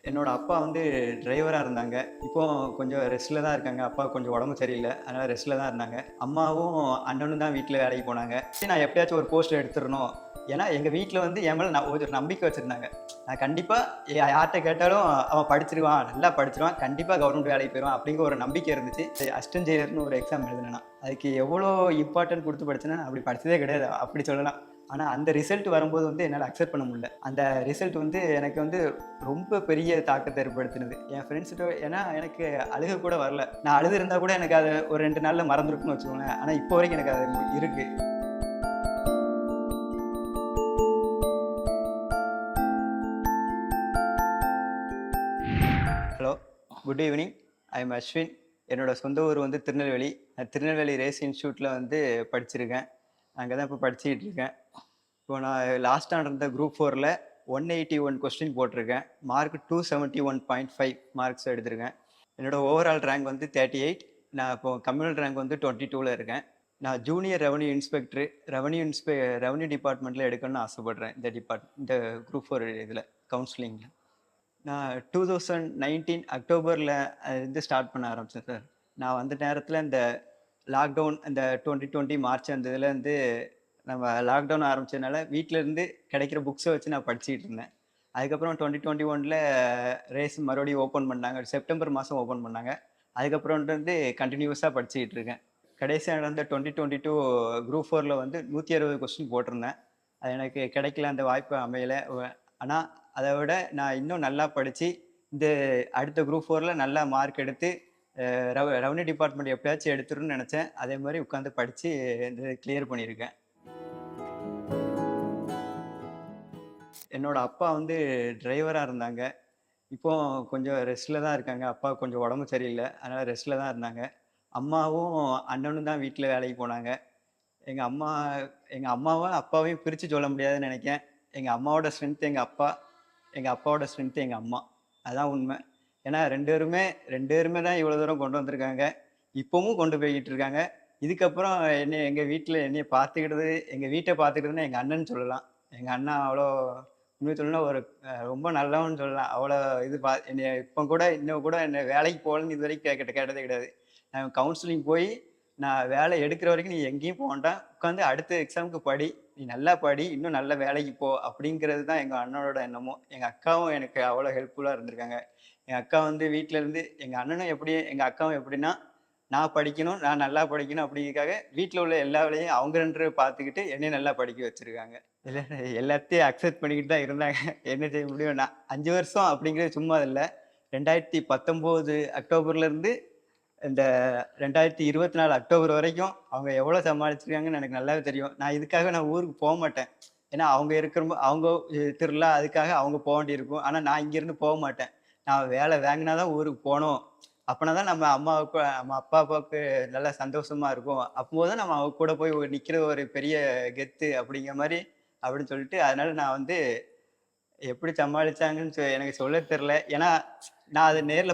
என்னோட அப்பா வந்து டிரைவரா இருந்தாங்க. இப்போ கொஞ்சம் ரெஸ்ட்ல தான் இருக்காங்க. அப்பாவுக்கு கொஞ்சம் உடம்பு சரியில்ல. அதனால ரெஸ்ட்ல தான் இருந்தாங்க. அம்மாவும், அண்ணனும் தான் வீட்ல வேலைக்கு போனாங்க. நான் எப்படியாச்சும் ஒரு போஸ்ட் எடுத்துறணும். ஏன்னா, எங்க வீட்ல வந்து என் மேல ஒரு நம்பிக்கை வச்சிருந்தாங்க. நான் கண்டிப்பா யார்ட்ட கேட்டாலும் அவன் படிச்சிருவான், நல்லா படிச்சிருவான், கண்டிப்பா கவர்மெண்ட் வேலைக்கு போயிருவான் அப்படிங்கிற ஒரு நம்பிக்கை இருந்துச்சு. அசிஸ்டன்ட் ஜெயிலர்ன்னு ஒரு எக்ஸாம் எழுதினேன் நான். அதுக்கு எவ்வளோ இம்பார்ட்டன்ட் குடுத்து படிச்சேன்னா, அப்படி படிச்சதே கிடையாது. அப்படி சொல்லலாம். ஆனா, அந்த ரிசல்ட் வரும்போது வந்து என்னால அக்செப்ட் பண்ண முடியல. அந்த ரிசல்ட் வந்து எனக்கு வந்து ரொம்ப பெரிய தாக்கத்த ஏற்படுத்தினது. என் ஃப்ரெண்ட்ஸ்ட்ட ஏன்னா எனக்கு அழுக கூட வரல. நான் அழுதுருந்தா கூட எனக்கு அது ஒரு 2 நாள்ல மறந்துருக்கும்னு வச்சுக்கோங்களேன். ஆனா இப்போ வரைக்கும் எனக்கு அது இருக்கு. Hello, good evening. I am Ashwin. என்னோட சொந்த ஊர் வந்து திருநெல்வேலி. நான் திருநெல்வேலி ரேஸ் இன்ஸ்டிடியூட்ல வந்து படிச்சிருக்கேன். அங்க தான் இப்போ படிச்சுக்கிட்டு இருக்கேன். இப்போ நான் லாஸ்ட்டா நடந்த குரூப் 4ல 181 கொஸ்டின் போட்டிருக்கேன். மார்க் 271.5 மார்க்ஸ் எடுத்திருக்கேன். என்னோட ஓவரால் ரேங்க் வந்து 38. நான் இப்போ கம்யூனல் ரேங்க் வந்து 22ல இருக்கேன். நான் ஜூனியர் ரெவென்யூ இன்ஸ்பெக்டர் ரெவென்யூ டிபார்ட்மெண்ட்ல எடுக்கணும்னு ஆசைப்படுறேன். இந்த குரூப் 4 இதுல கவுன்சிலிங்ல. நான் 2019 அக்டோபர்ல இருந்து ஸ்டார்ட் பண்ண ஆரம்பிச்சேன் சார். நான் வந்த நேரத்துல இந்த லாக்டவுன் இந்த 2020 மார்ச் அந்த இதுல இருந்து நம்ம லாக்டவுன் ஆரம்பிச்சதுனால வீட்ல இருந்து கிடைக்கிற புக்ஸ வச்சு நான் படிச்சுக்கிட்டு இருந்தேன். அதுக்கப்புறம் 2021ல ரேஸ் மறுபடியும் ஓப்பன் பண்ணாங்க. செப்டம்பர் மாசம் ஓப்பன் பண்ணாங்க. அதுக்கப்புறம்லேருந்து கன்டினியூஸா படிச்சுக்கிட்டு இருக்கேன். கடைசியா நடந்த 2022 குரூப் 4ல வந்து 160 கொஸ்டின் போட்டிருந்தேன். அது எனக்கு கிடைக்கல, அந்த வாய்ப்பு அமையல. ஆனா, அத விட நான் இன்னும் நல்லா படிச்சு, இந்த அடுத்த குரூப் 4ல நல்லா மார்க் எடுத்து, ரெவென்யூ டிபார்ட்மெண்ட் எப்படியாச்சும் எடுத்துருன்னு நெனச்சேன். அதே மாரி உட்காந்து படிச்சு இந்த கிளியர் பண்ணியிருக்கேன். என்னோட அப்பா வந்து டிரைவரா இருந்தாங்க. இப்போ கொஞ்சம் ரெஸ்ட்ல தான் இருக்காங்க. அப்பாவுக்கு கொஞ்சம் உடம்பு சரியில்ல. அதனால ரெஸ்ட்ல தான் இருந்தாங்க. அம்மாவும், அண்ணனும் தான் வீட்ல வேலைக்கு போனாங்க. எங்க அம்மா எங்க அம்மாவும், அப்பாவையும் பிரிச்சு சொல்ல முடியாதுன்னு நெனைக்கிறேன். எங்க அம்மாவோட ஸ்ட்ரென்த் எங்க அப்பா, எங்க அப்பாவோட ஸ்ட்ரென்த் எங்க அம்மா. அதான் உண்மை. ஏன்னா 2 பேருமே தான் இவ்வளோ தூரம் கொண்டு வந்திருக்காங்க. இப்பவும் கொண்டு போய்க்கிட்டு இருக்காங்க. இதுக்கப்புறம் என்னைய பார்த்துக்கிட்டது, எங்க வீட்ட பார்த்துக்கிட்டதுன்னா எங்க அண்ணன்னு சொல்லலாம். எங்க அண்ணன் அவ்வளோ உண்மைய சொல்லணும்னா ஒரு ரொம்ப நல்லவன்னு சொல்லலாம். அவ்வளோ இது என்னைய இப்ப கூட இன்னும் கூட என்ன வேலைக்கு போகலன்னு இதுவரைக்கும் கேட்டதே கிடையாது. நான் கவுன்சிலிங் போயி நான் வேலை எடுக்கிற வரைக்கும் நீ எங்கேயும் போ வேண்டாம். உட்காந்து அடுத்த எக்ஸாமுக்கு படி. நீ நல்லா படி. இன்னும் நல்ல வேலைக்கு போ. அப்படிங்கிறது தான் எங்க அண்ணனோட எண்ணமும். எங்க அக்காவும் எனக்கு அவ்வளோ ஹெல்ப்ஃபுல்லா இருந்திருக்காங்க. எங்க அக்கா வந்து வீட்ல இருந்து எங்க அக்காவும் எப்படின்னா, நான் படிக்கணும், நான் நல்லா படிக்கணும் அப்படிங்கிறதுக்காக வீட்ல உள்ள எல்லா வேலையும் அவங்க 2 பேரும் பார்த்துக்கிட்டு என்னைய நல்லா படிக்க வச்சிருக்காங்க. இல்ல எல்லாத்தையும் அக்செப்ட் பண்ணிக்கிட்டு தான் இருந்தாங்க. என்ன செய்ய முடியும்? நான் 5 வருஷம் அப்படிங்கிறது சும்மா இல்ல. 2019 அக்டோபர்ல இருந்து இந்த 2024 அக்டோபர் வரைக்கும் அவங்க எவ்வளோ சமாளிச்சிருக்காங்கன்னு எனக்கு நல்லாவே தெரியும். நான் ஊருக்கு போமாட்டேன். ஏன்னா அவங்க திருவிழா அதுக்காக அவங்க போ வேண்டியிருக்கும். ஆனா நான் இங்கேருந்து போமாட்டேன். நான் வேலை வாங்குனா தான் ஊருக்கு போணும். அப்பனா தான் நம்ம அப்பா, அப்பாவுக்கு நல்லா சந்தோஷமா இருக்கும். அப்பம்போது தான் நம்ம அவங்க கூட போய் நிக்கிறது ஒரு பெரிய கெத்து அப்படிங்கிற மாரி அப்படின்னு சொல்லிட்டு, அதனால நான் வந்து எப்படி சமாளிச்சாங்கன்னு எனக்கு சொல்ல தெரியல. ஏன்னா, நான் அத நேர்ல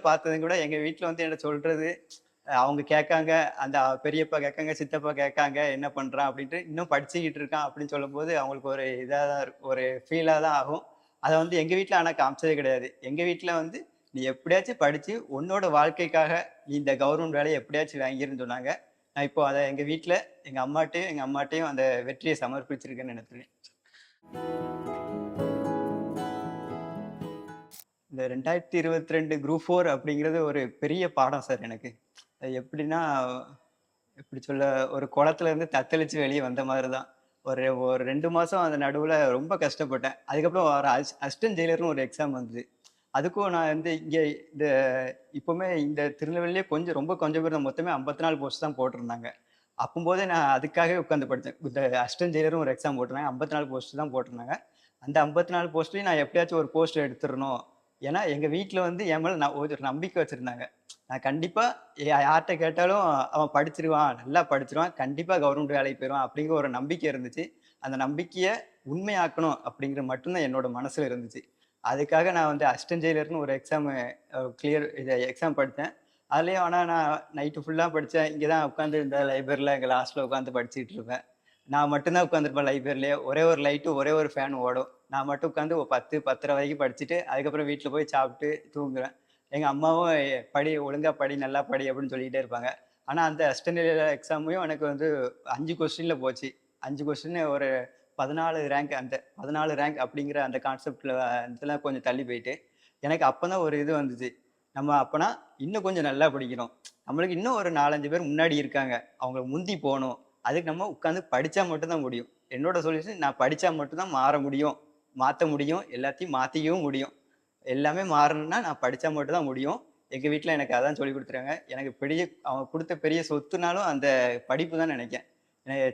பார்த்ததும் கூட எங்க வீட்ல வந்து என்ட்ட சொல்றது, அவங்க கேட்காங்க, அந்த பெரியப்பா கேட்காங்க, சித்தப்பா கேட்காங்க, "என்ன பண்றான்?" அப்படின்ட்டு. "இன்னும் படிச்சுக்கிட்டு இருக்கான்." அப்படின்னு சொல்லும்போது அவங்களுக்கு ஒரு இதா தான் இருக்கும். ஒரு ஃபீலா தான் ஆகும். அத வந்து எங்க வீட்ல ஆனா காமிச்சதே கிடையாது. எங்க வீட்ல வந்து, "நீ எப்படியாச்சும் படிச்சு, உன்னோட வாழ்க்கைக்காக நீ இந்த கவர்மெண்ட் வேலைய எப்படியாச்சும் வாங்கிருன்னு" சொன்னாங்க. நான் இப்போ அத எங்க அம்மாட்டயும் அந்த வெற்றிய சமர்ப்பிச்சிருக்கேன்னு நெனைக்கிறேன். இந்த 2022 குரூப் 4 அப்படிங்கிறது ஒரு பெரிய பாடம் சார் எனக்கு. அது எப்படின்னா, எப்படி சொல்ல, ஒரு குளத்துல இருந்து தத்தளிச்சு வெளிய வந்த மாரி தான். ஒரு ஒரு 2 மாசம் அந்த நடுவுல ரொம்ப கஷ்டப்பட்டேன். அதுக்கப்புறம் ஒரு அசிஸ்டன்ட் ஜெயிலர்ன்னு ஒரு எக்ஸாம் வந்தது. அதுக்கும் நான் வந்து இங்க இந்த இப்பவுமே இந்த திருநெல்வேலியிலே கொஞ்சம் பேர் தான், மொத்தமே 54 போஸ்ட் தான் போட்டிருந்தாங்க. அப்பம்போதே நான் அதுக்காகவே உட்காந்து படிச்சேன். இந்த அசிஸ்டன்ட் ஜெயிலர்ன்னு ஒரு எக்ஸாம் போட்டிருந்தாங்க. 54 போஸ்ட் தான் போட்டிருந்தாங்க. அந்த 54 போஸ்ட்லயும் நான் எப்படியாச்சும் ஒரு போஸ்ட் எடுத்துறணும். ஏன்னா, எங்க வீட்ல வந்து என் மேல ஒரு நம்பிக்கை வச்சிருந்தாங்க. நான் கண்டிப்பா யார்ட்ட கேட்டாலும் அவன் படிச்சிருவான், நல்லா படிச்சிருவான், கண்டிப்பா கவர்மெண்ட் வேலைக்கு போயிருவான் அப்படிங்கிற ஒரு நம்பிக்கை இருந்துச்சு. அந்த நம்பிக்கைய உண்மையாக்கணும் அப்படிங்கிறது மட்டும் தான் என்னோட மனசுல இருந்துச்சு. அதுக்காக நான் வந்து அசிஸ்டன்ட் ஜெயிலர்ன்னு ஒரு எக்ஸாம் படிச்சேன். அதுலயும் ஆனா நான் நைட்டு ஃபுல்லா படிச்சேன். இங்க தான் உட்கார்ந்து இந்த லைப்ரரில எங்க லாஸ்ட்ல உட்கார்ந்து படிச்சுட்டு இருப்பேன். நான் மட்டும் தான் உட்காந்துருப்பேன் லைப்ரரியிலே. ஒரே ஒரு லைட்டு, ஒரே ஒரு ஃபேன் ஓடும். நான் மட்டும் உட்காந்து ஒரு 10, 10:30 வரைக்கும் படிச்சுட்டு, அதுக்கப்புறம் வீட்ல போய் சாப்பிட்டு தூங்குவேன். எங்க அம்மாவும் "படி, ஒழுங்கா படி, நல்லா படி" அப்படின்னு சொல்லிக்கிட்டே இருப்பாங்க. ஆனா அந்த அசிஸ்டன்ட் எக்ஸாமையும் எனக்கு வந்து 5 கொஸ்டின்ல போச்சு. 5 கொஸ்டின் ஒரு 14 ரேங்க், அந்த 14 ரேங்க் அப்படிங்கிற அந்த கான்செப்ட்ல இதெல்லாம் கொஞ்சம் தள்ளி போயிட்டு, எனக்கு அப்பதான் ஒரு இது வந்துச்சு. நம்ம அப்பனா இன்னும் கொஞ்சம் நல்லா படிக்கணும். நம்மளுக்கு இன்னும் ஒரு 4, 5 பேர் முன்னாடி இருக்காங்க. அவங்கள முந்தி போணும். அதுக்கு நம்ம உட்காந்து படிச்சா மட்டும் தான் முடியும். என்னோட சொல்யூஷன் நான் படிச்சா மட்டும் தான் மாற முடியும். மாத்த முடியும். எல்லாத்தையும் மாத்திக்கவும் முடியும். எல்லாமே மாறணும்னா நான் படிச்சா மட்டும் தான் முடியும். எங்க வீட்ல எனக்கு அதான் சொல்லிக் குடுத்துருக்காங்க. எனக்கு பெரிய அவங்க குடுத்த பெரிய சொத்துனாலும் அந்த படிப்பு தான் நெனைக்கிறேன்.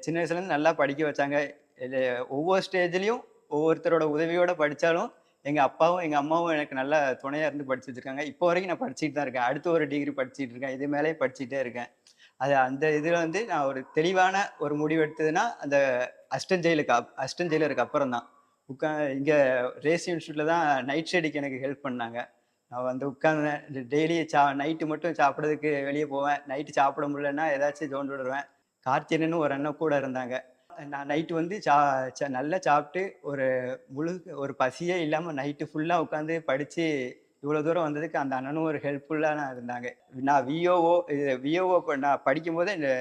சின்ன வயசுலேருந்து நல்லா படிக்க வச்சாங்க. இது ஒவ்வொரு ஸ்டேஜ்லயும் ஒவ்வொருத்தரோட உதவியோட படிச்சாலும், எங்க அப்பாவும், எங்க அம்மாவும் எனக்கு நல்லா துணையா இருந்து படிச்சு வச்சிருக்காங்க. இப்போ வரைக்கும் நான் படிச்சுட்டு தான் இருக்கேன். அடுத்து ஒரு டிகிரி படிச்சுட்டு இருக்கேன். இது மேலயே படிச்சுட்டே இருக்கேன். அது அந்த இதுல வந்து நான் ஒரு தெளிவான ஒரு முடிவு எடுத்ததுன்னா, அந்த அசிஸ்டன்ட் ஜெயிலருக்கு அப்புறம் தான். உட்கா இங்க ரேஸ் இன்ஸ்டிடியூட்ல தான் நைட் ஸ்டடிக்கு எனக்கு ஹெல்ப் பண்ணாங்க. நான் வந்து உட்கார்ந்தேன். டெய்லி நைட்டு மட்டும் சாப்பிடறதுக்கு வெளிய போவேன். நைட்டு சாப்பிட முடியலன்னா ஏதாச்சும் தோண்டி விடுவேன். கார்த்தியன்னு ஒரு அண்ணன் கூட இருந்தாங்க. நான் நைட்டு வந்து சா ச நல்லா சாப்பிட்டு ஒரு முழு ஒரு பசியே இல்லாம நைட்டு ஃபுல்லா உட்காந்து படிச்சு, இவ்வளோ தூரம் வந்ததுக்கு அந்த அண்ணனும் ஒரு ஹெல்ப்ஃபுல்லா இருந்தாங்க. நான் விஓஓ நான் படிக்கும்போதே இந்த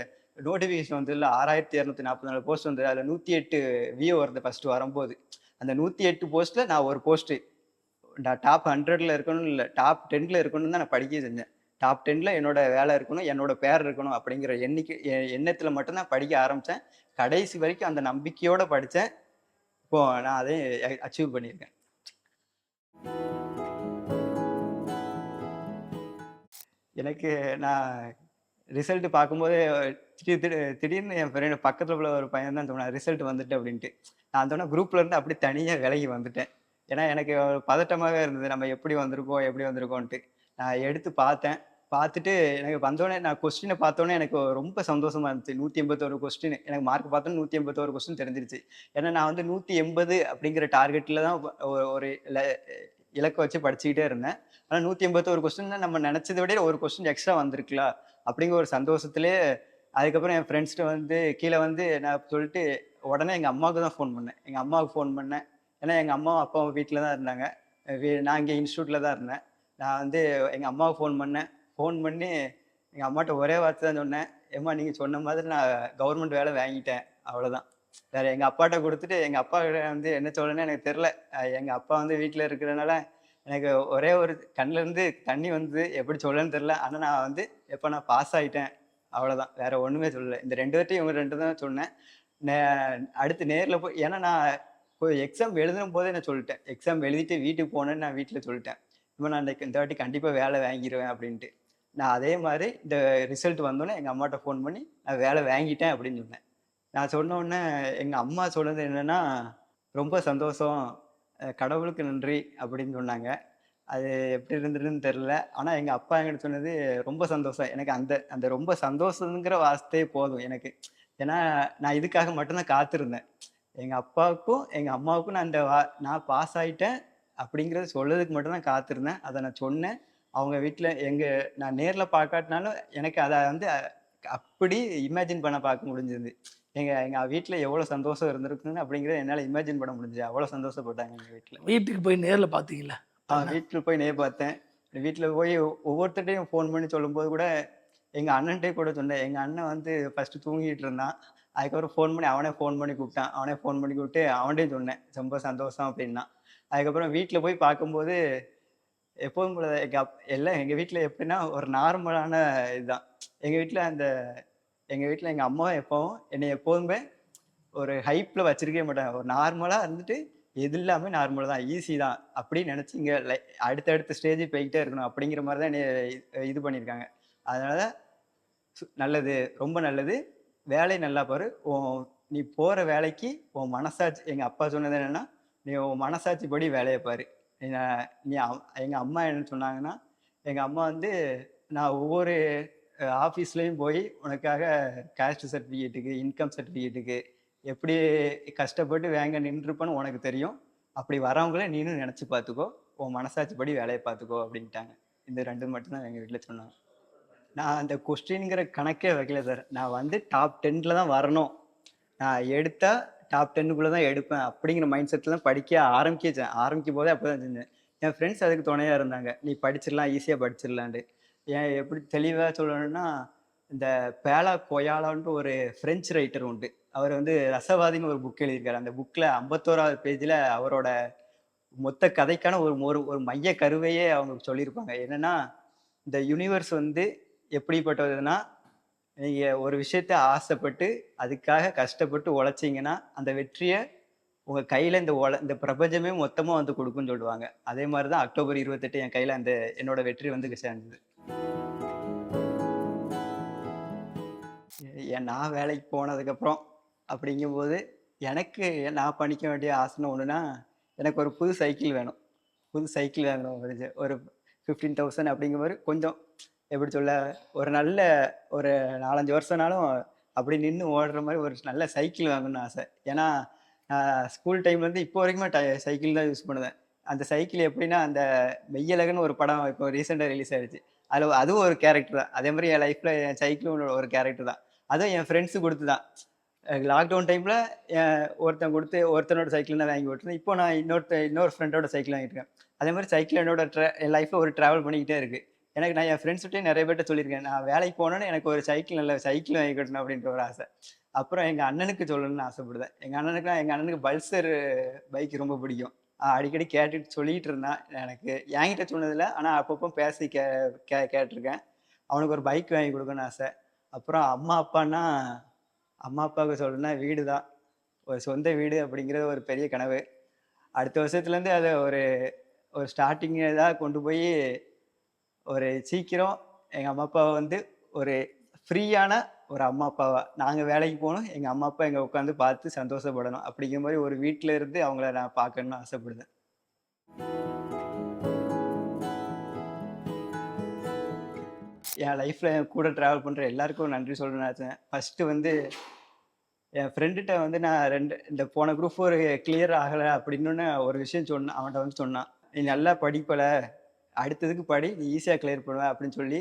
நோட்டிஃபிகேஷன் வந்ததுல 6244 போஸ்ட் வந்தது. அதுல 108 விஓ வருது ஃபர்ஸ்ட் வரும்போது. அந்த 108 போஸ்ட்ல நான் ஒரு போஸ்ட். நான் டாப் 100ல இருக்கணும்னு இல்ல. டாப் 10ல இருக்கணும்னு தான் நான் படிக்க செஞ்சேன். டாப் 10ல என்னோட வேலை இருக்கணும், என்னோட பேர் இருக்கணும் அப்படிங்கிற எண்ணத்துல மட்டும் தான் படிக்க ஆரம்பிச்சேன். கடைசி வரைக்கும் அந்த நம்பிக்கையோட படிச்சேன். இப்போ நான் அதையும் அச்சீவ் பண்ணியிருக்கேன். எனக்கு நான் ரிசல்ட் பார்க்கும்போதே திடீர்னு என் ஃப்ரெண்ட் பக்கத்துல உள்ள ஒரு பையன் தான் சொன்னான், "ரிசல்ட் வந்துட்டு" அப்படின்ட்டு. நான் அந்த உடனே குரூப்ல இருந்து அப்படியே தனியா விலகி வந்துட்டேன். ஏன்னா எனக்கு ஒரு பதட்டமாவே இருந்தது. நம்ம எப்படி வந்திருக்கோம், எப்படி வந்திருக்கோன்ட்டு. நான் எடுத்து பார்த்தேன். பார்த்துட்டு எனக்கு வந்தோனே நான் கொஸ்டின பார்த்தோனே எனக்கு ரொம்ப சந்தோஷமா இருந்துச்சு. 181 கொஸ்டின். எனக்கு மார்க் பார்த்தோனே 181 கொஸ்டின் தெரிஞ்சிருச்சு. ஏன்னா நான் வந்து 180 அப்படிங்கிற டார்கெட்ல தான் ஒரு இலக்க வச்சு படிச்சுக்கிட்டே இருந்தேன். ஆனா 181 கொஸ்டின் நம்ம நெனச்சத விட ஒரு கொஸ்டின் எக்ஸ்ட்ரா வந்திருக்கலாம். அப்படிங்கிற ஒரு சந்தோஷத்திலேயே அதுக்கப்புறம் என் ஃப்ரெண்ட்ஸ்ட்ட வந்து கீழ வந்து நான் சொல்லிட்டு உடனே எங்க அம்மாவுக்கு தான் ஃபோன் பண்ணேன். எங்க அம்மாவுக்கு ஃபோன் பண்ணேன். ஏன்னா எங்க அம்மாவும், அப்பாவும் வீட்ல தான் இருந்தாங்க. நான் இங்க இன்ஸ்டிடியூட்ல தான் இருந்தேன். நான் வந்து எங்க அம்மாவுக்கு ஃபோன் பண்ணேன். ஃபோன் பண்ணி எங்க அம்மாட்ட ஒரே வார்த்தை தான் சொன்னேன். "எம்மா நீங்க சொன்ன மாதிரி நான் கவர்மெண்ட் வேலை வாங்கிட்டேன்." அவ்வளோதான். வேற எங்க அப்பாட்ட குடுத்துட்டு எங்க அப்பாகிட்ட வந்து என்ன சொல்லணும்னு எனக்கு தெரியல. எங்க அப்பா வந்து வீட்ல இருக்கிறனால எனக்கு ஒரே ஒரு கண்ல இருந்து தண்ணி வந்தது. எப்படி சொல்லன்னு தெரியல. ஆனா நான் வந்து எப்ப நான் பாஸ் ஆயிட்டேன். அவ்வளோதான். வேற ஒண்ணுமே சொல்லல. இந்த 2 பேர்ட்டயும் இவங்க 2 தான் சொன்னேன். நே அடுத்து நேர்ல போய் ஏன்னா நான் எக்ஸாம் எழுதும் போதே நான் சொல்லிட்டேன். எக்ஸாம் எழுதிட்டு வீட்டுக்கு போனேன்னு நான் வீட்ல சொல்லிட்டேன். நான் இந்த வாட்டி கண்டிப்பா வேலை வாங்கிருவேன் அப்படின்ட்டு. நான் அதே மாரி இந்த ரிசல்ட் வந்தோனே எங்க அம்மாட்ட ஃபோன் பண்ணி நான் வேலை வாங்கிட்டேன் அப்படின்னு சொன்னேன். நான் சொன்ன உடனே எங்க அம்மா சொன்னது என்னன்னா, "ரொம்ப சந்தோஷம். கடவுளுக்கு நன்றி" அப்படின்னு சொன்னாங்க. அது எப்படி இருந்ததுன்னு தெரியல. ஆனா எங்க அப்பா என்கிட்ட சொன்னது, "ரொம்ப சந்தோஷம்." எனக்கு அந்த அந்த ரொம்ப சந்தோஷம்ங்கிற வார்த்தையே போதும் எனக்கு. ஏன்னா, நான் இதுக்காக மட்டும் தான் காத்திருந்தேன். எங்க அப்பாவுக்கும், எங்க அம்மாவுக்கும் நான் பாஸ் ஆயிட்டேன் அப்படிங்கிறத சொல்லதுக்கு மட்டும் தான் காத்திருந்தேன். அத நான் சொன்னேன். அவங்க வீட்ல நான் நேர்ல பார்க்காட்டினாலும் எனக்கு அத வந்து அப்படி இமேஜின் பண்ண பார்க்க முடிஞ்சது. எங்க எங்க வீட்ல எவ்வளோ சந்தோஷம் இருந்திருக்குன்னு அப்படிங்கிறத என்னால இமேஜின் பண்ண முடிஞ்சது. அவ்வளோ சந்தோஷப்பட்டாங்க எங்க வீட்ல. வீட்டுக்கு போய் நேர்ல பார்த்தீங்களா? அண்ணா. வீட்ல போய் பார்த்தேன். வீட்ல போய் ஒவ்வொருத்தர்ட்டயும் ஃபோன் பண்ணி சொல்லும்போது கூட, எங்க அண்ணன்ட்டயும் கூட சொன்னேன். எங்க அண்ணன் வந்து ஃபர்ஸ்ட்டு தூங்கிட்டு இருந்தான். அதுக்கப்புறம் ஃபோன் பண்ணி கூப்பிட்டான். அவனே ஃபோன் பண்ணி கூப்பிட்டு அவன்ட்டயும் சொன்னேன். ரொம்ப சந்தோஷம் அப்டின்னான். அதுக்கப்புறம் வீட்ல போய் பார்க்கும்போது, எப்போதும் போல எல்லாம் எங்க வீட்ல எப்டின்னா, ஒரு நார்மலான இதுதான். எங்க வீட்ல எங்க அம்மா எப்பவும் என்னைய எப்போதுமே ஒரு ஹைப்ல வச்சிருக்கவே மாட்டாங்க. ஒரு நார்மலா இருந்துட்டு, எது எல்லாமே நார்மல் தான். ஈஸி தான். அப்படின்னு நெனச்சு இங்க அடுத்த ஸ்டேஜ் போய்க்கிட்டே இருக்கணும். அப்படிங்கிற மாரி தான் என்னைய இது பண்ணியிருக்காங்க. அதனால நல்லது, ரொம்ப நல்லது. வேலை நல்லா பாரு. நீ போற வேலைக்கு உன் மனசாட்சி எங்க அப்பா சொன்னது என்னன்னா, "நீ உன் மனசாட்சிப்படி வேலைய பாரு." என்ன நீ எங்க அம்மா என்ன சொன்னாங்கன்னா, எங்க அம்மா வந்து நான் ஒவ்வொரு ஆஃபீஸ்லயும் போய் உனக்காக கேஸ்ட் சர்டிஃபிகேட்டுக்கு, இன்கம் சர்டிஃபிகேட்டுக்கு எப்படி கஷ்டப்பட்டு வேங்க நின்றுருப்பேன்னு உனக்கு தெரியும். அப்படி வரவங்கள நீனும் நெனச்சு பார்த்துக்கோ. உன் மனசாட்சிப்படி வேலைய பார்த்துக்கோ அப்டின்ட்டாங்க. இந்த 2 மட்டும் தான் எங்க வீட்ல சொன்னாங்க. நான் அந்த கொஸ்டின்ங்கிற கணக்கே வைக்கல சார். நான் வந்து டாப் 10ல தான் வரணும். நான் எடுத்தா டாப் 10க்குள்ள தான் எடுப்பேன் அப்படிங்கிற மைண்ட் செட்ல தான் படிக்க ஆரம்பிக்கும் போதே அப்பதான் செஞ்சேன். என் ஃப்ரெண்ட்ஸ் அதுக்கு துணையா இருந்தாங்க. நீ படிச்சிடலாம், ஈஸியா படிச்சிடலான்ட்டு. ஏன் எப்படி தெளிவா சொல்லணும்னா, இந்த பேலா கொயாலான்ட்டு ஒரு பிரெஞ்சு ரைட்டர் உண்டு. அவர் வந்து ரசவாதின்னு ஒரு புக் எழுதியிருக்காரு. அந்த புக்ல 51வது பேஜ்ல அவரோட மொத்த கதைக்கான ஒரு ஒரு ஒரு மைய கருவையே அவங்க சொல்லியிருப்பாங்க. என்னன்னா, இந்த யுனிவர்ஸ் வந்து எப்படிப்பட்டதுன்னா, நீங்க ஒரு விஷயத்த ஆசைப்பட்டு, அதுக்காக கஷ்டப்பட்டு உழைச்சீங்கன்னா, அந்த வெற்றிய உங்க கையில இந்த பிரபஞ்சமே மொத்தமா வந்து குடுக்கும்ன்னு சொல்லுவாங்க. அதே மாரி தான் அக்டோபர் 28 என் கையில என்னோட வெற்றி வந்து சேர்ந்தது. நான் வேலைக்கு போனதுக்கப்புறம் அப்படிங்கும்போது, எனக்கு நான் பண்ணிக்க வேண்டிய ஆசனை ஒண்ணுன்னா, எனக்கு ஒரு புது சைக்கிள் வேணும். புது சைக்கிள் வாங்கணும். ஒரு 15,000 அப்படிங்கிற மாரி கொஞ்சம் எப்படி சொல்ல, ஒரு நல்ல ஒரு 4, 5 வருஷம்னாலும் அப்படி நின்னு ஓடுற மாரி ஒரு நல்ல சைக்கிள் வாங்கணும்னு ஆசை. ஏன்னா, நான் ஸ்கூல் டைம்லேருந்து இப்போ வரைக்குமே சைக்கிள் தான் யூஸ் பண்ணுவேன். அந்த சைக்கிள் எப்படின்னா, அந்த மெய்யழகன் ஒரு படம் இப்போ ரீசென்ட்டா ரிலீஸ் ஆயிடுச்சு. அதுவும் ஒரு கேரக்டர் தான். அதே மாரி என் லைஃப்ல என் சைக்கிளும் ஒரு கேரக்டர் தான். அதுவும் என் ஃப்ரெண்ட்ஸ் குடுத்து தான். லாக்டவுன் டைம்ல ஒருத்தனோட சைக்கிள் நான் வாங்கி ஓட்டுனேன். இப்போ நான் இன்னொரு ஃப்ரெண்டோட சைக்கிள் வாங்கிட்டு இருக்கேன். அதே மாரி சைக்கிள் என் லைஃப்ல ஒரு டிராவல் பண்ணிக்கிட்டே இருக்கு. நான் என் ஃப்ரெண்ட்ஸ்கிட்டயும் நெறைய பேர்ட்ட சொல்லியிருக்கேன். நான் வேலைக்கு போனோனே எனக்கு ஒரு நல்ல சைக்கிள் வாங்கி குடுக்கணும் அப்படின்ற ஒரு ஆசை. அப்புறம் எங்க அண்ணனுக்கு சொல்லணும்னு ஆசைப்படுதேன். எங்க அண்ணனுக்கு பல்சர் பைக் ரொம்ப பிடிக்கும். அடிக்கடி கேட்டுட்டு சொல்லிட்டு இருந்தான். என்கிட்ட சொன்னதில்ல. ஆனா அப்பப்போ பேசி கேட்டுருக்கேன். அவனுக்கு ஒரு பைக் வாங்கி குடுக்கணும்னு ஆசை. அப்புறம் அம்மா, அப்பாவுக்கு சொல்லணும்னா வீடு தான். ஒரு சொந்த வீடு அப்படிங்கிறது ஒரு பெரிய கனவு. அடுத்த வருஷத்துலேருந்து அத ஒரு ஒரு ஸ்டார்ட்டிங் இதா கொண்டு போயி, ஒரு சீக்கிரம் எங்க அம்மா, அப்பாவ வந்து ஒரு ஃப்ரீயான ஒரு அம்மா, அப்பாவா நாங்க வேலைக்கு போணும். எங்க அம்மா, அப்பா இங்க உட்காந்து பார்த்து சந்தோஷப்படணும். அப்படிங்கிற மாரி ஒரு வீட்ல இருந்து அவங்கள நான் பார்க்கணும்னு ஆசைப்படுறேன். என் லைஃப்ல என் கூட டிராவல் பண்ற எல்லாருக்கும் நன்றி சொல்லணும்னு நெனச்சேன். ஃபர்ஸ்ட்டு வந்து என் ஃப்ரெண்டுட்ட வந்து நான் இந்த போன குரூப் 4 கிளியர் ஆகல அப்படின்னோனே ஒரு விஷயம் சொன்னேன். அவன்ட்ட வந்து சொன்னான். "நீ நல்லா படிப்பல, அடுத்ததுக்கு படி. நீ ஈஸியா கிளியர் பண்ணுவ" அப்படின்னு சொல்லி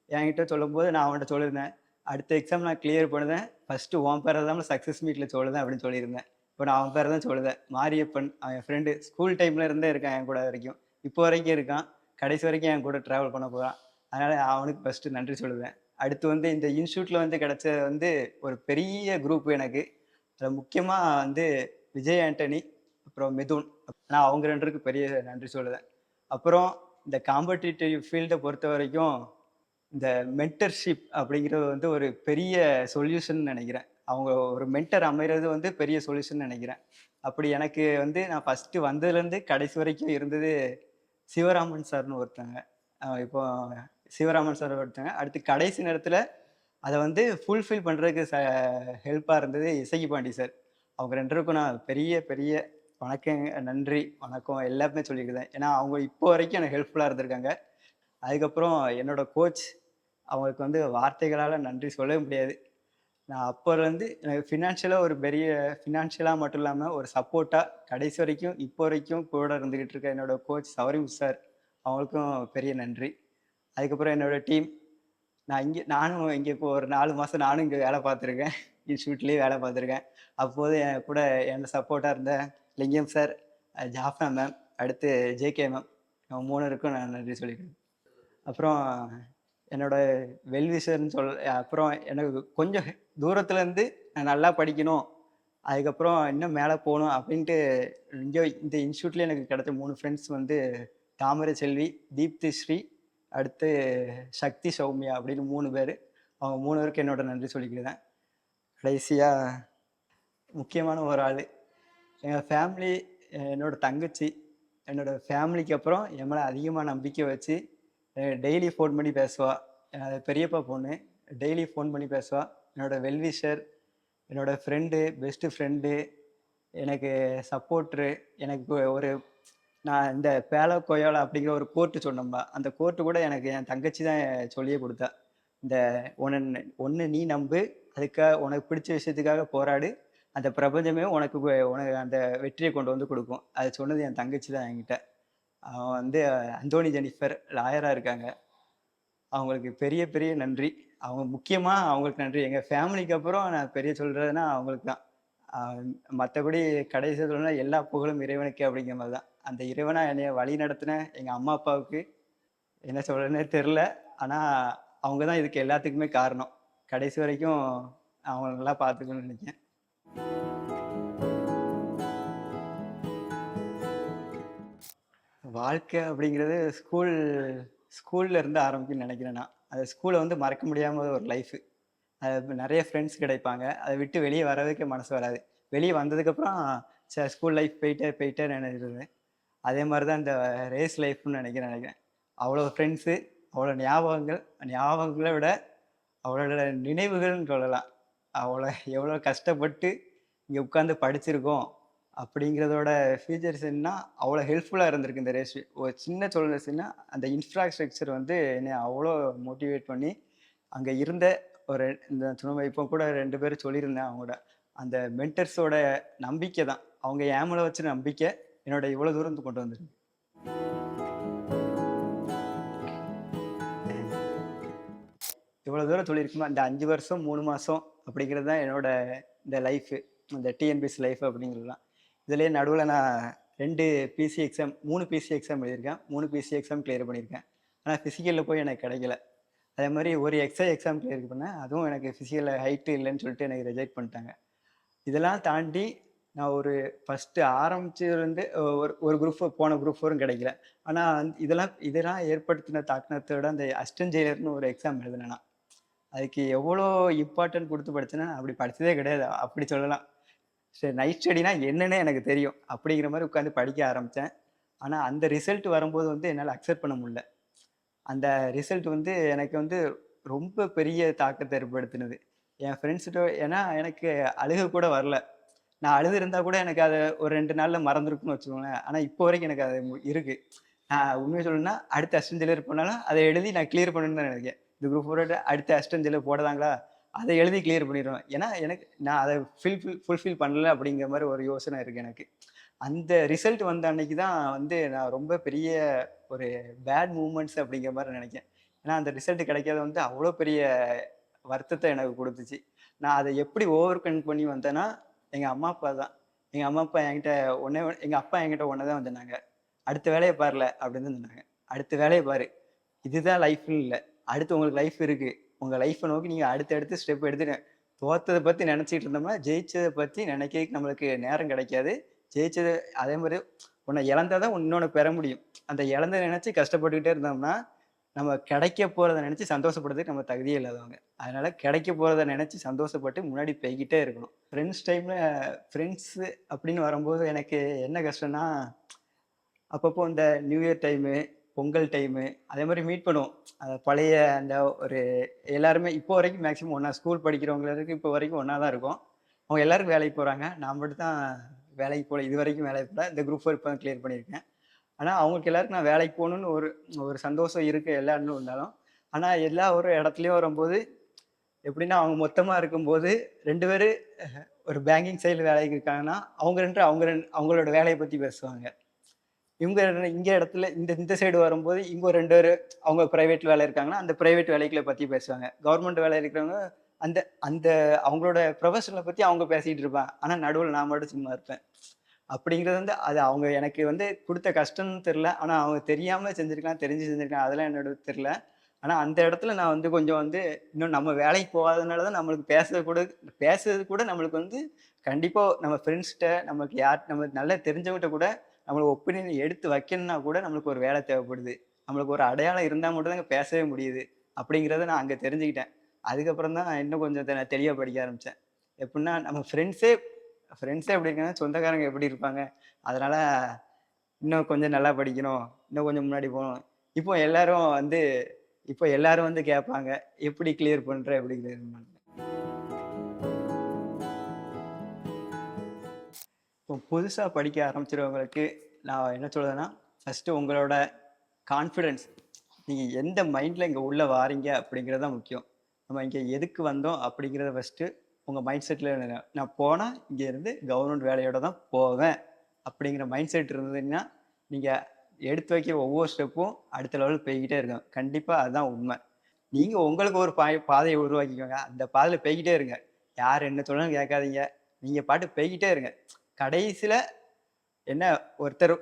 என்கிட்ட சொல்லும்போது நான் அவன்ட்ட சொல்லியிருந்தேன். "அடுத்த எக்ஸாம் நான் கிளியர் பண்ணுவேன். ஃபர்ஸ்ட்டு உன் பேர தான் சக்சஸ் மீட்ல சொல்லுதேன்" அப்படின்னு சொல்லியிருந்தேன். இப்போ நான் அவன் பேர தான் சொல்லுதேன். மாரியப்பன். அவன் என் ஃப்ரெண்டு. ஸ்கூல் டைம்ல இருந்தே இருக்கான் என் கூட வரைக்கும். இப்போ வரைக்கும் இருக்கான். கடைசி வரைக்கும் என் கூட டிராவல் பண்ண போறான். அதனால அவனுக்கு ஃபர்ஸ்ட்டு நன்றி சொல்லுவேன். அடுத்து வந்து இந்த இன்ஸ்டிடியூட்ல வந்து கிடைச்சது வந்து ஒரு பெரிய குரூப் எனக்கு. அதுல முக்கியமா வந்து விஜய் ஆண்டனி, அப்புறம் மிதுன். நான் அவங்க 2 பேருக்கு பெரிய நன்றி சொல்லுவேன். அப்புறம் இந்த காம்படிட்டிவ் ஃபீல்ட பொறுத்தவரைக்கும், இந்த மென்டர்ஷிப் அப்படிங்கிறது வந்து ஒரு பெரிய சொல்யூஷன் நெனைக்கிறேன். அவங்க ஒரு மென்டர் அமைறது வந்து பெரிய சொல்யூஷன் நெனைக்கிறேன். அப்படி எனக்கு வந்து நான் ஃபர்ஸ்ட்டு வந்ததுலேருந்து கடைசி வரைக்கும் இருந்தது சிவராமன் சார்ன்னு ஒருத்தங்க. இப்போ சிவராமன் சார் ஒருத்தங்க. அடுத்து கடைசி நேரத்தில அத வந்து ஃபுல்ஃபில் பண்றதுக்கு ஹெல்ப்பா இருந்தது இசக்கி பாண்டி சார். அவங்க 2 பேருக்கும் நான் பெரிய, பெரிய நன்றி, வணக்கம் எல்லாமே சொல்லிக்கிறேன். ஏன்னா, அவங்க இப்போ வரைக்கும் எனக்கு ஹெல்ப்ஃபுல்லா இருந்திருக்காங்க. அதுக்கப்புறம் என்னோட கோச், அவங்களுக்கு வந்து வார்த்தைகளால நன்றி சொல்லவே முடியாது. நான் அப்போலேருந்து எனக்கு ஒரு பெரிய ஃபினான்ஷியலா மட்டும் இல்லாம, ஒரு சப்போர்ட்டா கடைசி வரைக்கும், இப்போ வரைக்கும் கூட இருந்துகிட்டு இருக்க என்னோட கோச் சௌரிம் சார், அவங்களுக்கும் பெரிய நன்றி. அதுக்கப்புறம் என்னோட டீம் நானும் இங்க இப்போ ஒரு 4 மாசம் நானும் இங்க வேலை பார்த்துருக்கேன். இன்ஸ்டிடியூட்லயே வேலை பார்த்துருக்கேன். அப்போது என் கூட எனக்கு சப்போர்ட்டா இருந்த லிங்கம் சார், ஜாஃப்னா மேம், அடுத்து ஜேகே மேம். அவங்க 3 பேருக்கும் நான் நன்றி சொல்லிக்கிறேன். அப்புறம் என்னோட வெல்விஷர்ன்னு அப்புறம் எனக்கு கொஞ்சம் தூரத்துலேருந்து நான் நல்லா படிக்கணும். அதுக்கப்புறம் இன்னும் மேலே போணும் அப்படின்ட்டு இந்த இன்ஸ்டிடியூட்லயே எனக்கு கிடைச்ச 3 ஃப்ரெண்ட்ஸ் வந்து தாமரை செல்வி, தீப்தி ஸ்ரீ, அடுத்து சக்தி சௌமியா அப்படின்னு 3 பேரு. அவங்க 3 பேருக்கு என்னோட நன்றி சொல்லிக்கிறேன். கடைசியா முக்கியமான ஒரு ஆளு. எங்க ஃபேமிலி, என்னோட தங்கச்சி, என்னோட ஃபேமிலிக்கு அப்புறம் என் மேல அதிகமா நம்பிக்கை வச்சு, டெய்லி ஃபோன் பண்ணி பேசுவா. பெரியப்பா பொண்ணு. டெய்லி ஃபோன் பண்ணி பேசுவா. என்னோட வெல்விஷர், என்னோட ஃப்ரெண்டு, பெஸ்ட் ஃப்ரெண்டு, எனக்கு சப்போர்ட்ரு, எனக்கு ஒரு நான் இந்த பேலோ கொயாலா அப்படிங்கிற ஒரு கோர்ட்டு சொன்னோம்பா, அந்த கோர்ட்டு கூட எனக்கு என் தங்கச்சி தான் சொல்லியே குடுத்தா. இந்த ஒண்ணு நீ நம்பு, உனக்கு பிடிச்ச விஷயத்துக்காக போராடு. அந்த பிரபஞ்சமே உனக்கு அந்த வெற்றிய கொண்டு வந்து குடுக்கும். அத சொன்னது என் தங்கச்சி தான் என்கிட்ட. அவன் வந்து அந்தோனி ஜெனிஃபர் லாயரா இருக்காங்க. அவங்களுக்கு பெரிய, பெரிய நன்றி. அவங்க முக்கியமா அவங்களுக்கு நன்றி. எங்க ஃபேமிலிக்கு அப்புறம் நான் பெரிய சொல்றதுன்னா அவங்களுக்கு தான். மற்றபடி கடைசி சொல்லணும்னா எல்லா புகழும் இறைவனுக்கு அப்படிங்கிற மாதிரி தான். அந்த இறைவனா என்னைய வழி நடத்தின எங்கள் அம்மா அப்பாவுக்கு என்ன சொல்கிறதுனே தெரில. ஆனால் அவங்க தான் இதுக்கு எல்லாத்துக்குமே காரணம். கடைசி வரைக்கும் அவங்க நல்லா பார்த்துக்கணும்னு நினைக்கிறேன். வாழ்க்கை அப்படிங்கிறது ஸ்கூல்ல இருந்து ஆரம்பிக்கும்னு நினைக்கிறேன் நான். அது ஸ்கூலை வந்து மறக்க முடியாம ஒரு லைஃபு. அது நிறைய ஃப்ரெண்ட்ஸ் கிடைப்பாங்க. அதை விட்டு வெளியே வரதுக்கே மனசு வராது. வெளியே வந்ததுக்கப்புறம் சரி ஸ்கூல் லைஃப் போயிட்டே நினைச்சிருந்தேன். அதே மாதிரி தான் இந்த ரேஸ் லைஃப்னு நினைக்கிறேன். அவ்வளோ ஃப்ரெண்ட்ஸு, அவ்வளோ ஞாபகங்களை விட அவளோட நினைவுகள்னு சொல்லலாம். அவ்வளோ எவ்வளோ கஷ்டப்பட்டு இங்கே உட்காந்து படிச்சிருக்கோம் அப்படிங்கிறதோட ஃபீச்சர்ஸ் என்ன அவ்வளோ ஹெல்ப்ஃபுல்லாக இருந்திருக்கு இந்த ரேஸ். ஒரு சின்ன சொல்லுச்சுன்னா அந்த இன்ஃப்ராஸ்ட்ரக்சர் வந்து என்னை அவ்வளோ மோட்டிவேட் பண்ணி அங்கே இருந்த ஒரு இந்த சும்மா இப்போ கூட 2 பேரும் சொல்லியிருந்தேன் அவங்களோட அந்த மென்டர்ஸோட நம்பிக்கை தான். அவங்க என் மேல வச்ச நம்பிக்கை என்னோட இவ்வளோ தூரம் கொண்டு வந்திருக்கு. இவ்வளோ தூரம் சொல்லியிருக்குமா இந்த 5 வருஷம் 3 மாதம் அப்படிங்கிறது தான் என்னோட இந்த லைஃபு. இந்த டிஎன்பிஎஸ்சி லைஃப் அப்படிங்கிறது தான். இதுலேயே நடுவில் நான் 2 பிசி எக்ஸாம் 3 பிசி எக்ஸாம் எழுதியிருக்கேன். 3 பிசி எக்ஸாம் கிளியர் பண்ணியிருக்கேன். ஆனால் ஃபிசிக்கலில் போய் எனக்கு கிடைக்கல. அதே மாதிரி ஒரு எக்ஸாம் கிளியர் பண்ணேன். அதுவும் எனக்கு ஃபிசிக்கலில் ஹைட்டு இல்லைன்னு சொல்லிட்டு எனக்கு ரிஜெக்ட் பண்ணிட்டாங்க. இதெல்லாம் தாண்டி நான் ஒரு ஃபஸ்ட்டு ஆரம்பிச்சதுலேருந்து ஒரு ஒரு போன குரூப் 4ம் கிடைக்கல. ஆனால் இதெல்லாம் ஏற்படுத்தின தாக்கத்தோட அந்த அசிஸ்டன்ட் ஜெயிலர்னு ஒரு எக்ஸாம் எழுதினேன் நான். அதுக்கு எவ்வளோ இம்பார்ட்டன்ட் கொடுத்து படிச்சேன்னா, அப்படி படிச்சதே கிடையாது. அப்படி சொல்லலாம். சரி நைட் ஸ்டடினா என்னன்னே எனக்கு தெரியும். அப்படிங்கிற மாதிரி உட்காந்து படிக்க ஆரம்பித்தேன். ஆனால் அந்த ரிசல்ட் வரும்போது வந்து என்னால் அக்செப்ட் பண்ண முடியல. அந்த ரிசல்ட் வந்து எனக்கு வந்து ரொம்ப பெரிய தாக்கத்தை ஏற்படுத்தினது. என் ஃப்ரெண்ட்ஸ்கிட்ட ஏன்னா எனக்கு அழுக கூட வரல. நான் அழுதுருந்தா கூட எனக்கு அதை ஒரு 2 நாள்ல மறந்துருக்குன்னு வச்சுக்கோங்களேன். ஆனால் இப்போ வரைக்கும் எனக்கு அது இருக்கு. நான் உண்மையை சொல்லணும்னா அடுத்த அசிஸ்டன்ட் ஜெயிலர் போனாலும் அதை எழுதி நான் கிளியர் பண்ணணும்னு தான் நினைக்கிறேன். இந்த குரூப் 4 அடுத்த அசிஸ்டன்ட் ஜெயிலர் போடுறாங்களா அதை எழுதி கிளியர் பண்ணிடுவேன். ஏன்னா எனக்கு நான் அதை ஃபுல்ஃபில் பண்ணல அப்படிங்கிற மாதிரி ஒரு யோசனை இருக்குது எனக்கு. அந்த ரிசல்ட் வந்த அன்னைக்கு தான் வந்து நான் ரொம்ப பெரிய ஒரு பேட் மூமெண்ட்ஸ் அப்படிங்கிற மாதிரி நினைக்கிறேன். ஏன்னா அந்த ரிசல்ட் கிடைக்காத வந்து அவ்வளோ பெரிய வருத்தத்தை எனக்கு கொடுத்துச்சு. நான் அதை எப்படி ஓவர் கம் பண்ணி வந்தேன்னா எங்கள் அம்மா அப்பா தான். எங்கள் அப்பா என்கிட்ட ஒன்று தான் சொன்னாங்க. அடுத்த வேலையை பாருல அப்படின்னு தான் சொன்னாங்க. அடுத்த வேலையை பாரு, இதுதான் லைஃப்னு இல்லை, அடுத்து உங்களுக்கு லைஃப் இருக்குது. உங்கள் லைஃப்பை நோக்கி நீங்கள் அடுத்தடுத்து ஸ்டெப் எடுத்துட்டு தோற்றதை பற்றி நினச்சிட்டு இருந்தோம்னா ஜெயிச்சதை பற்றி நினைக்கிறதுக்கு நம்மளுக்கு நேரம் கிடைக்காது. ஜெயிச்சது அதே மாதிரி உன்னை இழந்தால் தான் இன்னொன்று பெற முடியும். அந்த இழந்த நினச்சி கஷ்டப்பட்டுக்கிட்டே இருந்தோம்னா நம்ம கிடைக்க போகிறத நினச்சி சந்தோஷப்படுறதுக்கு நம்ம தகுதியே இல்லாதவங்க. அதனால் கிடைக்க போகிறத நினச்சி சந்தோஷப்பட்டு முன்னாடி போய்கிட்டே இருக்கணும். ஃப்ரெண்ட்ஸு அப்படின்னு வரும்போது எனக்கு என்ன கஷ்டம்னா, அப்பப்போ இந்த new year time, Pongal time அதே மாதிரி மீட் பண்ணுவோம். அந்த பழைய அந்த ஒரு எல்லாருமே இப்போ வரைக்கும் மேக்ஸிமம் ஒன்றா ஸ்கூல் படிக்கிறவங்களுக்கு இப்போ வரைக்கும் ஒன்றா தான் இருக்கோம். அவங்க எல்லோரும் வேலைக்கு போகிறாங்க. நான் மட்டும் தான் வேலைக்கு போகல. இது வரைக்கும் வேலைக்கு போகல. இந்த குரூப் 4 இப்போ தான் கிளியர் பண்ணியிருக்கேன். ஆனால் அவங்களுக்கு எல்லாருக்கும் நான் வேலைக்கு போகணுன்னு ஒரு சந்தோஷம் இருக்குது எல்லா இடமும் இருந்தாலும். ஆனால் எல்லா ஒரு இடத்துலையும் வரும்போது எப்படின்னா அவங்க மொத்தமாக இருக்கும்போது 2 பேர் ஒரு பேங்கிங் சைடில் வேலைக்கு இருக்காங்கன்னா அவங்களோட வேலையை பற்றி பேசுவாங்க. இவங்க இங்கே இடத்துல இந்த சைடு வரும்போது இங்கே 2 பேர் அவங்க ப்ரைவேட் வேலை இருக்காங்கன்னா அந்த ப்ரைவேட் வேலைகளை பற்றி பேசுவாங்க. கவர்மெண்ட் வேலை இருக்கிறவங்க அந்த அந்த அவங்களோட ப்ரொஃபஷனை பற்றி அவங்க பேசிகிட்டு இருப்பாங்க. ஆனால் நடுவில் நான் மட்டும் சும்மா இருப்பேன். அப்படிங்கிறது வந்து அது அவங்க எனக்கு வந்து கொடுத்த கஷ்டம்னு தெரில. ஆனால் அவங்க தெரியாமல் செஞ்சுருக்கலாம், தெரிஞ்சு செஞ்சுருக்கலாம், அதெல்லாம் என்னோட தெரில. ஆனால் அந்த இடத்துல நான் வந்து கொஞ்சம் வந்து இன்னும் நம்ம வேலைக்கு போகாதனால தான் நம்மளுக்கு பேசுறது கூட நம்மளுக்கு வந்து கண்டிப்பாக நம்ம ஃப்ரெண்ட்ஸ்கிட்ட நமக்கு நம்ம நல்லா தெரிஞ்சவங்ககிட்ட கூட நம்மளுக்கு ஒப்பீனியன் எடுத்து வைக்கணும்னா கூட நம்மளுக்கு ஒரு வேலை தேவைப்படுது. நம்மளுக்கு ஒரு அடையாளம் இருந்தால் மட்டும் தான் பேசவே முடியுது. அப்படிங்கிறத நான் அங்கே தெரிஞ்சுக்கிட்டேன். அதுக்கப்புறம் தான் நான் இன்னும் கொஞ்சம் தெளிவாக படிக்க ஆரம்பித்தேன். எப்படின்னா நம்ம ஃப்ரெண்ட்ஸே எப்படி இருக்காங்க, சொந்தக்காரங்க எப்படி இருப்பாங்க. அதனால இன்னும் கொஞ்சம் நல்லா படிக்கணும், இன்னும் கொஞ்சம் முன்னாடி போகணும். இப்போ எல்லாரும் வந்து கேட்பாங்க, எப்படி கிளியர் பண்ற, எப்படி கிளியர் பண்ற. இப்போ புதுசா படிக்க ஆரம்பிச்சிருவங்களுக்கு நான் என்ன சொல்றதுன்னா, ஃபர்ஸ்ட் உங்களோட கான்ஃபிடன்ஸ். நீங்க எந்த மைண்ட்ல இங்க உள்ள வாரீங்க அப்படிங்கிறது தான் முக்கியம். நம்ம இங்க எதுக்கு வந்தோம் அப்படிங்கிறத ஃபர்ஸ்ட் உங்கள் மைண்ட் செட்டில் நான் போனால் இங்கேருந்து கவர்மெண்ட் வேலையோட தான் போவேன் அப்படிங்கிற மைண்ட் செட் இருந்ததுன்னா நீங்கள் எடுத்து வைக்கிற ஒவ்வொரு ஸ்டெப்பும் அடுத்த லெவலுக்கு போய்கிட்டே இருக்கும். கண்டிப்பாக அதுதான் உண்மை. நீங்கள் உங்களுக்கு ஒரு பாதையை உருவாக்கிக்கோங்க. அந்த பாதையில் போய்கிட்டே இருங்க. யார் என்ன சொன்னாலும் கேட்காதீங்க. நீங்கள் பாட்டு போய்கிட்டே இருங்க. கடைசியில் என்ன ஒருத்தர்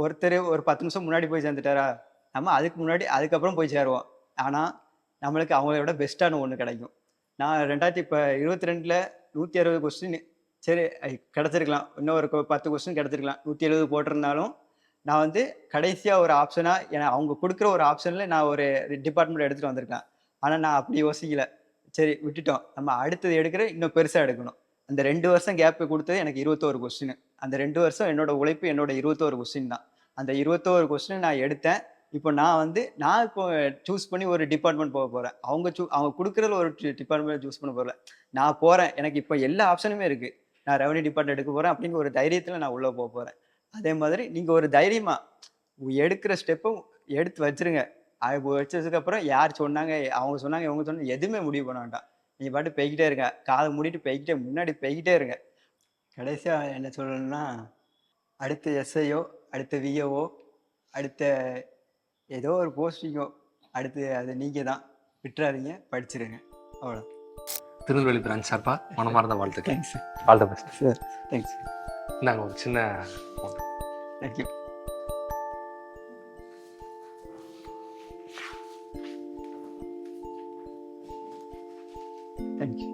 ஒருத்தர் ஒரு 10 நிமிஷம் முன்னாடி போய் சேர்ந்துட்டாரா, நம்ம அதுக்கப்புறம் போய் சேருவோம். ஆனால் நம்மளுக்கு அவங்கள விட பெஸ்ட்டான ஒன்று கிடைக்கும். நான் 2022ல் 160 கொஸ்டின் சரி கிடச்சிருக்கலாம். இன்னும் ஒரு 10 கொஸ்டின் கிடச்சிருக்கலாம். 170 போட்டிருந்தாலும் நான் வந்து கடைசியாக ஒரு ஆப்ஷனாக அவங்க கொடுக்குற ஒரு ஆப்ஷனில் நான் ஒரு டிபார்ட்மெண்ட் எடுத்துகிட்டு வந்திருக்கலாம். ஆனால் நான் அப்படி யோசிக்கல. சரி விட்டுட்டோம். நம்ம அடுத்தது எடுக்கிற இன்னும் பெருசாக எடுக்கணும். அந்த 2 வருஷம் கேப் கொடுத்தது எனக்கு 21 கொஸ்டின். அந்த 2 வருஷம் என்னோட உழைப்பு என்னோட 21 கொஸ்டின் தான். அந்த 21 கொஸ்டின் நான் எடுத்தேன். இப்போ நான் இப்போ சூஸ் பண்ணி ஒரு டிபார்ட்மெண்ட் போக போகிறேன். அவங்க கொடுக்குறதுல ஒரு டிபார்ட்மெண்ட் சூஸ் பண்ண போகல. நான் போகிறேன். எனக்கு இப்போ எல்லா ஆப்ஷனுமே இருக்குது. நான் ரெவன்யூ டிபார்ட்மெண்ட் எடுக்க போகிறேன் அப்படிங்கிற ஒரு தைரியத்தில் நான் உள்ளே போக போகிறேன். அதே மாதிரி நீங்கள் ஒரு தைரியமாக எடுக்கிற ஸ்டெப்பை எடுத்து வச்சிருங்க. அது வச்சதுக்கப்புறம் யார் சொன்னாங்க, அவங்க சொன்னாங்க, இவங்க சொன்னாங்க எதுவுமே முடிவு பண்ண வேண்டாம். நீங்கள் பாட்டு போய்கிட்டே இருங்க. காதை மூடிட்டு முன்னாடி போய்கிட்டே இருங்க. கடைசியாக என்ன சொல்லணும்னா, அடுத்த எஸ்ஐயோ, அடுத்த விஏஓ, அடுத்த ஏதோ ஒரு போஸ்டிங்கோ, அடுத்து அது நீங்கள் தான். விட்டுறாதீங்க, படிச்சிருங்க. அவ்வளோ. திருநெல்வேலி பிரான்ச் சார்பா மனமார்ந்த வாழ்த்துக்கள். Thanks all the best sir. Thanks. நாங்கள் ஒரு சின்ன தேங்க்யூ. தேங்க்யூ.